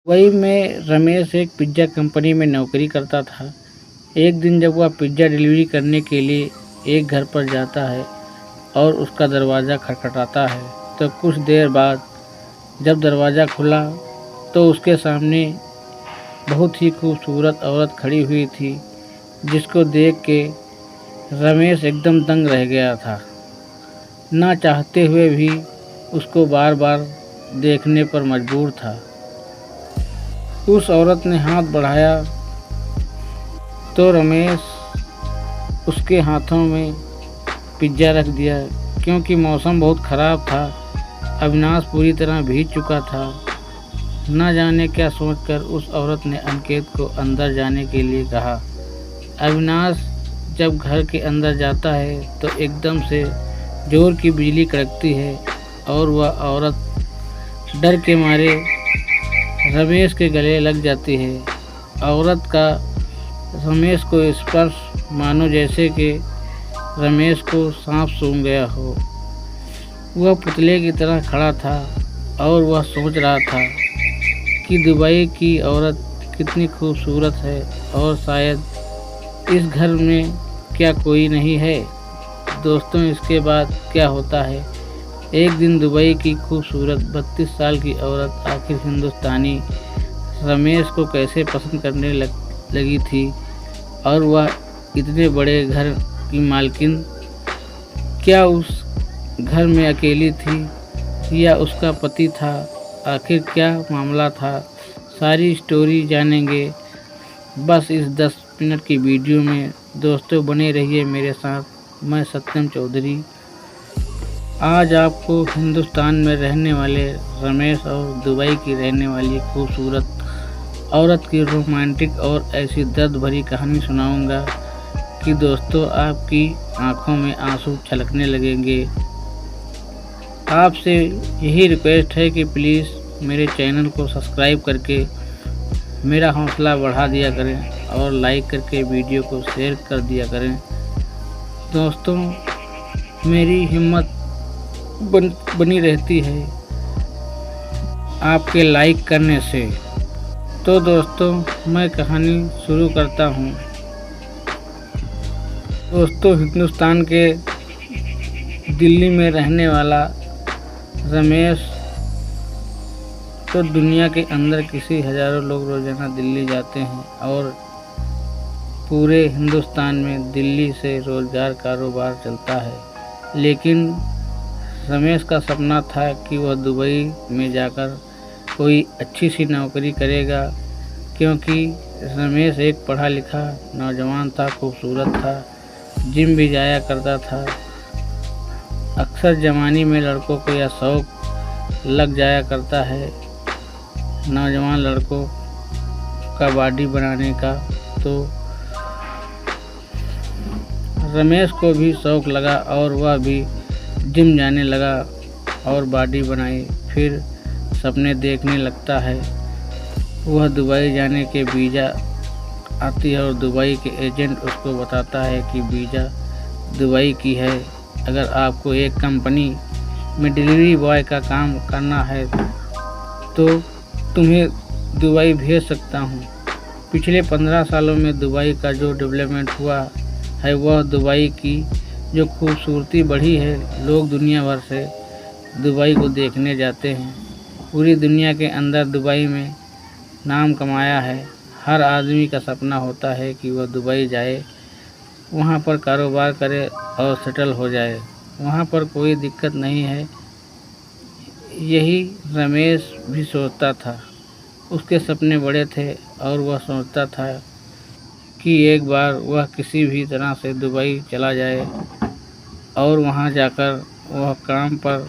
वही में रमेश एक पिज़्ज़ा कंपनी में नौकरी करता था। एक दिन जब वह पिज़्ज़ा डिलीवरी करने के लिए एक घर पर जाता है और उसका दरवाज़ा खटखटाता है, तो कुछ देर बाद जब दरवाज़ा खुला तो उसके सामने बहुत ही खूबसूरत औरत खड़ी हुई थी, जिसको देख के रमेश एकदम दंग रह गया था। ना चाहते हुए भी उसको बार-बार देखने पर मजबूर था। उस औरत ने हाथ बढ़ाया तो रमेश उसके हाथों में पिज़्ज़ा रख दिया। क्योंकि मौसम बहुत ख़राब था, अविनाश पूरी तरह भीग चुका था। न जाने क्या सोचकर उस औरत ने अनिकेत को अंदर जाने के लिए कहा। अविनाश जब घर के अंदर जाता है तो एकदम से जोर की बिजली कड़कती है और वह औरत डर के मारे रमेश के गले लग जाती है। औरत का रमेश को स्पर्श मानो जैसे कि रमेश को सांप सूंघ गया हो। वह पुतले की तरह खड़ा था और वह सोच रहा था कि दुबई की औरत कितनी खूबसूरत है और शायद इस घर में क्या कोई नहीं है। दोस्तों, इसके बाद क्या होता है? एक दिन दुबई की खूबसूरत 32 साल की औरत आखिर हिंदुस्तानी रमेश को कैसे पसंद करने लगी थी और वह इतने बड़े घर की मालकिन क्या उस घर में अकेली थी या उसका पति था? आखिर क्या मामला था? सारी स्टोरी जानेंगे बस इस 10 मिनट की वीडियो में। दोस्तों, बने रहिए मेरे साथ। मैं सत्यम चौधरी आज आपको हिंदुस्तान में रहने वाले रमेश और दुबई की रहने वाली खूबसूरत औरत की रोमांटिक और ऐसी दर्द भरी कहानी सुनाऊंगा कि दोस्तों आपकी आंखों में आंसू छलकने लगेंगे। आपसे यही रिक्वेस्ट है कि प्लीज़ मेरे चैनल को सब्सक्राइब करके मेरा हौसला बढ़ा दिया करें और लाइक करके वीडियो को शेयर कर दिया करें। दोस्तों, मेरी हिम्मत बनी रहती है आपके लाइक करने से। तो दोस्तों, मैं कहानी शुरू करता हूँ। दोस्तों, हिंदुस्तान के दिल्ली में रहने वाला रमेश तो दुनिया के अंदर किसी हज़ारों लोग रोज़ाना दिल्ली जाते हैं और पूरे हिंदुस्तान में दिल्ली से रोज़गार कारोबार चलता है। लेकिन रमेश का सपना था कि वह दुबई में जाकर कोई अच्छी सी नौकरी करेगा, क्योंकि रमेश एक पढ़ा लिखा नौजवान था, खूबसूरत था, जिम भी जाया करता था। अक्सर जवानी में लड़कों को यह शौक लग जाया करता है नौजवान लड़कों का बॉडी बनाने का, तो रमेश को भी शौक लगा और वह भी जिम जाने लगा और बॉडी बनाई। फिर सपने देखने लगता है। वह दुबई जाने के वीज़ा आती है और दुबई के एजेंट उसको बताता है कि वीज़ा दुबई की है। अगर आपको एक कंपनी में डिलीवरी बॉय का काम करना है तो तुम्हें दुबई भेज सकता हूँ। पिछले 15 सालों में दुबई का जो डेवलपमेंट हुआ है, वह दुबई की जो खूबसूरती बढ़ी है, लोग दुनिया भर से दुबई को देखने जाते हैं। पूरी दुनिया के अंदर दुबई में नाम कमाया है। हर आदमी का सपना होता है कि वह दुबई जाए, वहाँ पर कारोबार करे और सेटल हो जाए। वहाँ पर कोई दिक्कत नहीं है। यही रमेश भी सोचता था। उसके सपने बड़े थे और वह सोचता था कि एक बार वह किसी भी तरह से दुबई चला जाए और वहाँ जाकर वह काम पर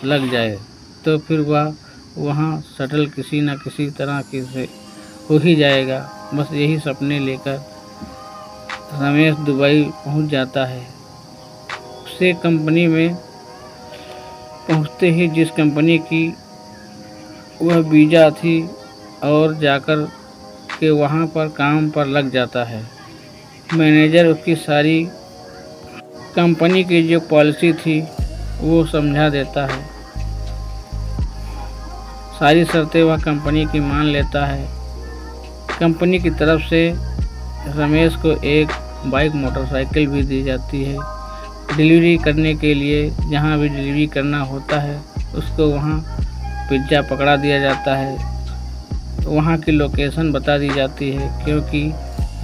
लग जाए, तो फिर वह वहाँ सेटल किसी न किसी तरह की से हो ही जाएगा। बस यही सपने लेकर रमेश दुबई पहुँच जाता है। उसे कंपनी में पहुँचते ही जिस कंपनी की वह वीज़ा थी और जाकर के वहाँ पर काम पर लग जाता है। मैनेजर उसकी सारी कंपनी की जो पॉलिसी थी वो समझा देता है। सारी शर्तें वह कंपनी की मान लेता है। कंपनी की तरफ से रमेश को एक बाइक मोटरसाइकिल भी दी जाती है। डिलीवरी करने के लिए जहाँ भी डिलीवरी करना होता है उसको वहाँ पिज्ज़ा पकड़ा दिया जाता है। वहाँ की लोकेशन बता दी जाती है, क्योंकि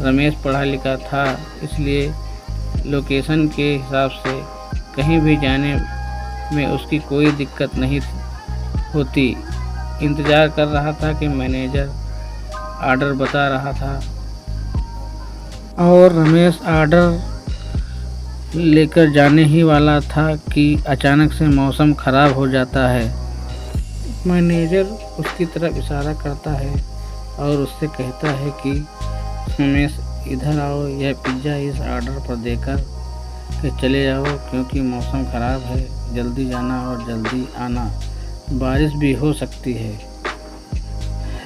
रमेश पढ़ा लिखा था इसलिए लोकेशन के हिसाब से कहीं भी जाने में उसकी कोई दिक्कत नहीं होती। इंतज़ार कर रहा था कि मैनेजर ऑर्डर बता रहा था और रमेश ऑर्डर लेकर जाने ही वाला था कि अचानक से मौसम ख़राब हो जाता है। मैनेजर उसकी तरफ इशारा करता है और उससे कहता है कि रमेश इधर आओ, यह पिज्ज़ा इस ऑर्डर पर देकर के चले जाओ, क्योंकि मौसम ख़राब है, जल्दी जाना और जल्दी आना, बारिश भी हो सकती है।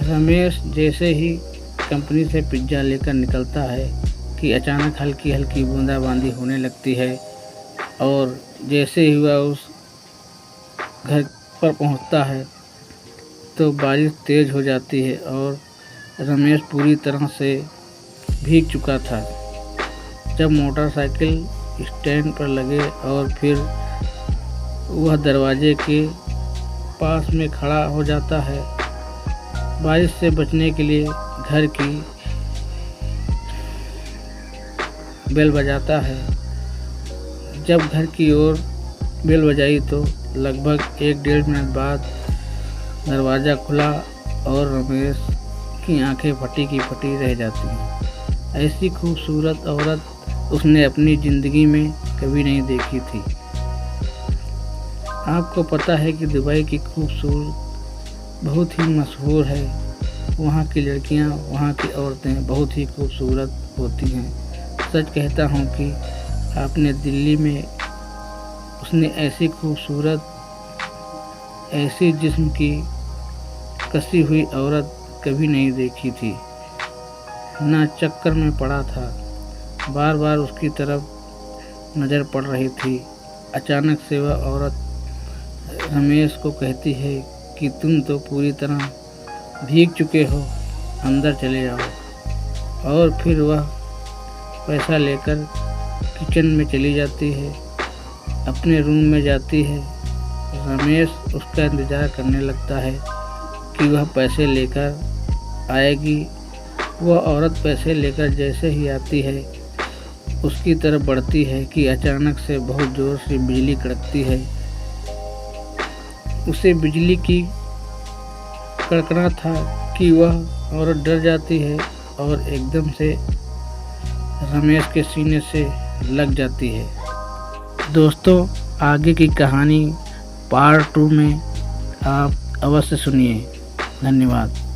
रमेश जैसे ही कंपनी से पिज्ज़ा लेकर निकलता है कि अचानक हल्की हल्की बूंदाबांदी होने लगती है और जैसे ही वह उस घर पर पहुंचता है तो बारिश तेज़ हो जाती है और रमेश पूरी तरह से भीग चुका था। जब मोटरसाइकिल स्टैंड पर लगे और फिर वह दरवाजे के पास में खड़ा हो जाता है, बारिश से बचने के लिए घर की बेल बजाता है। जब घर की ओर बेल बजाई तो लगभग 1-1.5 मिनट बाद दरवाज़ा खुला और रमेश की आंखें फटी की फटी रह जाती हैं। ऐसी खूबसूरत औरत उसने अपनी ज़िंदगी में कभी नहीं देखी थी। आपको पता है कि दुबई की खूबसूरत बहुत ही मशहूर है। वहाँ की लड़कियाँ, वहाँ की औरतें बहुत ही खूबसूरत होती हैं। सच कहता हूँ कि आपने दिल्ली में उसने ऐसी खूबसूरत, ऐसी जिस्म की कसी हुई औरत कभी नहीं देखी थी। ना चक्कर में पड़ा था, बार बार उसकी तरफ नज़र पड़ रही थी। अचानक से वह औरत रमेश को कहती है कि तुम तो पूरी तरह भीग चुके हो, अंदर चले जाओ। और फिर वह पैसा लेकर किचन में चली जाती है, अपने रूम में जाती है। रमेश उसका इंतज़ार करने लगता है कि वह पैसे लेकर आएगी। वह औरत पैसे लेकर जैसे ही आती है उसकी तरफ बढ़ती है कि अचानक से बहुत ज़ोर से बिजली कड़कती है। उसे बिजली की कड़कना था कि वह औरत डर जाती है और एकदम से रमेश के सीने से लग जाती है। दोस्तों, आगे की कहानी पार्ट 2 में आप अवश्य सुनिए। धन्यवाद।